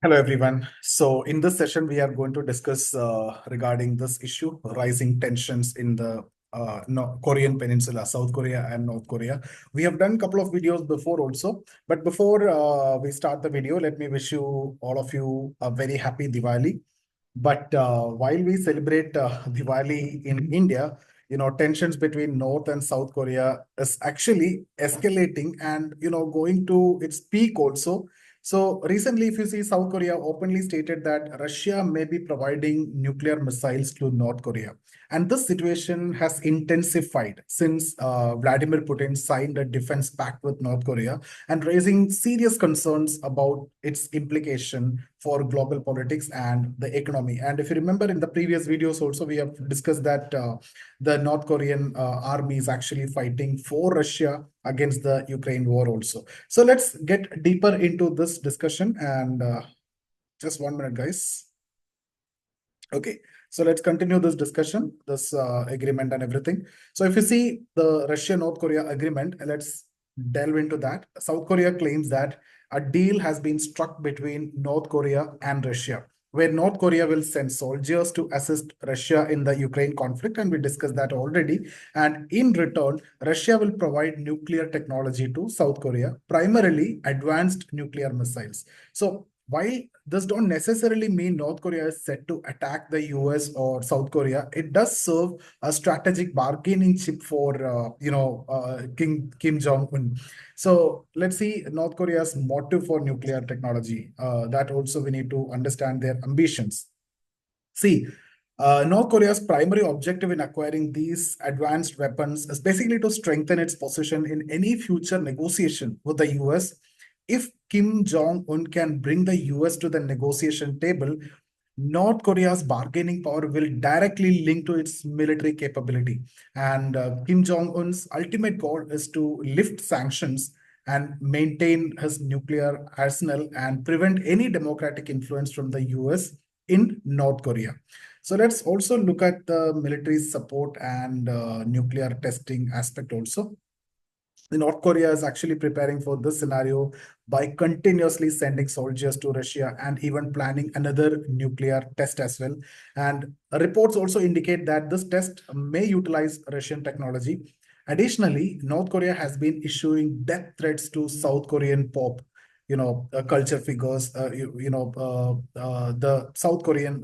Hello, everyone. So, in this session, we are going to discuss regarding this issue, rising tensions in the Korean Peninsula, South Korea and North Korea. We have done a couple of videos before also, but before we start the video, let me wish you all of you a very happy Diwali. But while we celebrate Diwali in India, tensions between North and South Korea is actually escalating and, going to its peak also. So recently, if you see, South Korea openly stated that Russia may be providing nuclear missiles to North Korea. And this situation has intensified since Vladimir Putin signed a defense pact with North Korea and raising serious concerns about its implication for global politics and the economy. And if you remember in the previous videos also, we have discussed that the North Korean army is actually fighting for Russia against the Ukraine war also. So let's get deeper into this discussion and just 1 minute, guys. Okay, so let's continue this discussion, this agreement and everything. So if you see the Russia-North Korea agreement, let's delve into that. South Korea claims that a deal has been struck between North Korea and Russia, where North Korea will send soldiers to assist Russia in the Ukraine conflict, and we discussed that already. And in return, Russia will provide nuclear technology to South Korea, primarily advanced nuclear missiles. So while this don't necessarily mean North Korea is set to attack the US or South Korea, it does serve a strategic bargaining chip for Kim Jong Un. So let's see North Korea's motive for nuclear technology. That also we need to understand their ambitions. See, North Korea's primary objective in acquiring these advanced weapons is basically to strengthen its position in any future negotiation with the US. If Kim Jong Un can bring the US to the negotiation table, North Korea's bargaining power will directly link to its military capability. And Kim Jong Un's ultimate goal is to lift sanctions and maintain his nuclear arsenal and prevent any democratic influence from the US in North Korea. So let's also look at the military support and nuclear testing aspect also. North Korea is actually preparing for this scenario by continuously sending soldiers to Russia and even planning another nuclear test as well. And reports also indicate that this test may utilize Russian technology. Additionally, North Korea has been issuing death threats to South Korean pop, culture figures, the South Korean,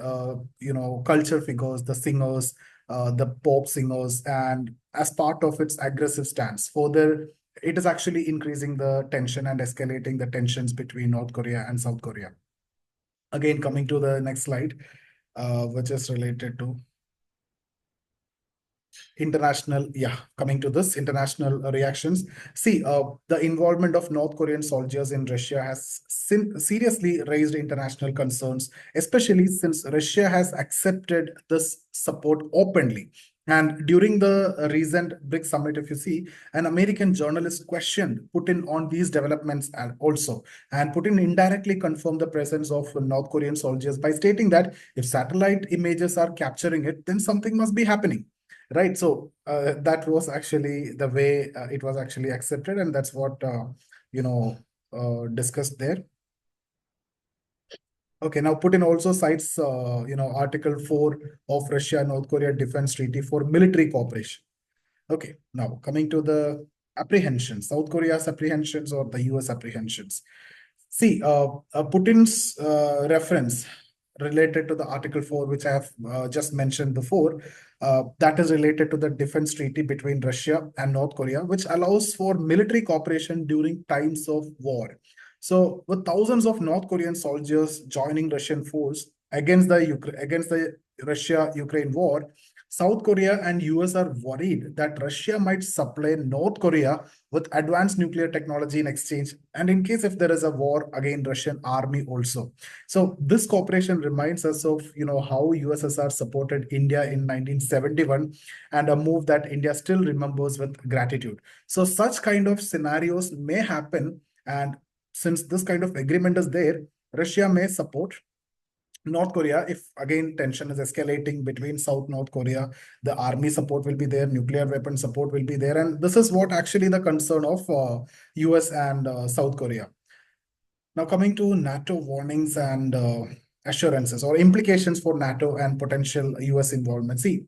culture figures, the singers, the pop singers, and as part of its aggressive stance. Further, it is actually increasing the tension and escalating the tensions between North Korea and South Korea. Again, coming to the next slide, which is related to international, coming to this international reactions. See, the involvement of North Korean soldiers in Russia has seriously raised international concerns, especially since Russia has accepted this support openly. And during the recent BRICS summit, if you see, an American journalist questioned Putin on these developments also. And Putin indirectly confirmed the presence of North Korean soldiers by stating that if satellite images are capturing it, then something must be happening. Right. So that was actually the way it was actually accepted. And that's what, discussed there. Okay, now Putin also cites, Article 4 of Russia-North Korea Defense Treaty for military cooperation. Okay, now coming to the apprehensions, South Korea's apprehensions or the US apprehensions. See, Putin's reference related to the Article 4, which I have just mentioned before, that is related to the defense treaty between Russia and North Korea, which allows for military cooperation during times of war. So, with thousands of North Korean soldiers joining Russian force against the Russia-Ukraine war, South Korea and US are worried that Russia might supply North Korea with advanced nuclear technology in exchange, and in case if there is a war against Russian army also. So this cooperation reminds us of how USSR supported India in 1971, and a move that India still remembers with gratitude. So such kind of scenarios may happen, and since this kind of agreement is there, Russia may support North Korea. If again tension is escalating between South North Korea, the army support will be there, nuclear weapon support will be there, and this is what actually the concern of US and South Korea. Now, coming to NATO warnings and assurances or implications for NATO and potential US involvement. See,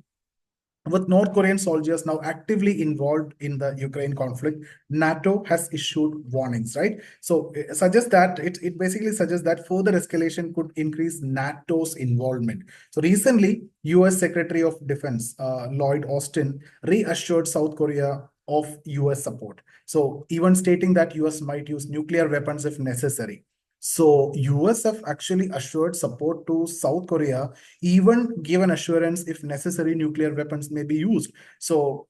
with North Korean soldiers now actively involved in the Ukraine conflict, NATO has issued warnings, right? So it suggests that it basically suggests that further escalation could increase NATO's involvement. So recently, US Secretary of Defense Lloyd Austin reassured South Korea of US support. So even stating that US might use nuclear weapons if necessary. So US have actually assured support to South Korea, even given assurance if necessary nuclear weapons may be used. So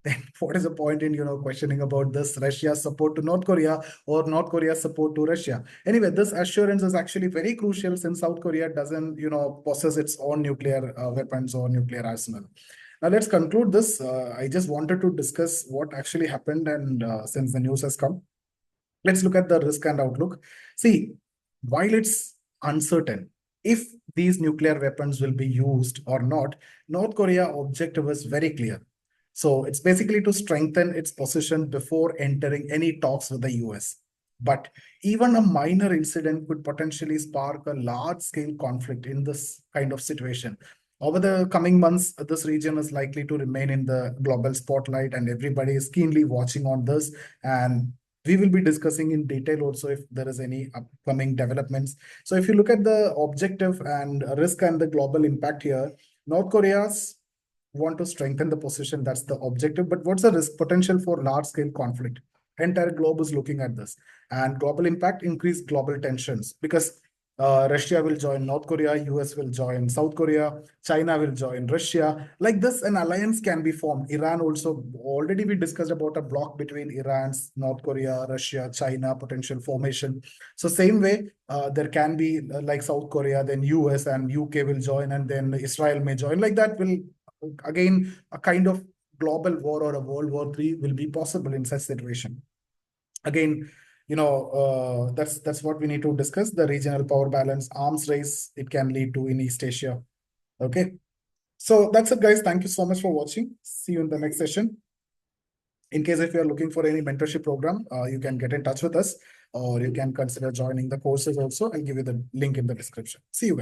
then what is the point in questioning about this Russia's support to North Korea or North Korea's support to Russia? Anyway, this assurance is actually very crucial since South Korea doesn't possess its own nuclear weapons or nuclear arsenal. Now let's conclude this. I just wanted to discuss what actually happened, and since the news has come, let's look at the risk and outlook. See, while it's uncertain if these nuclear weapons will be used or not, North Korea objective is very clear. So it's basically to strengthen its position before entering any talks with the US. But even a minor incident could potentially spark a large-scale conflict in this kind of situation. Over the coming months, this region is likely to remain in the global spotlight, and everybody is keenly watching on this. And we will be discussing in detail also if there is any upcoming developments. So if you look at the objective and risk and the global impact here, North Korea's want to strengthen the position. That's the objective. But what's the risk potential for large scale conflict? Entire globe is looking at this. And global impact, increased global tensions, because Russia will join North Korea, US will join South Korea, China will join Russia. Like this, an alliance can be formed. Iran also, already we discussed about a block between Iran, North Korea, Russia, China, potential formation. So same way, there can be like South Korea, then US and UK will join, and then Israel may join. Like that will, again, a kind of global war or a World War III will be possible in such situation. Again, that's what we need to discuss. The regional power balance, arms race, it can lead to in East Asia. Okay. So that's it, guys. Thank you so much for watching. See you in the next session. In case if you are looking for any mentorship program, you can get in touch with us, or you can consider joining the courses also. I'll give you the link in the description. See you guys.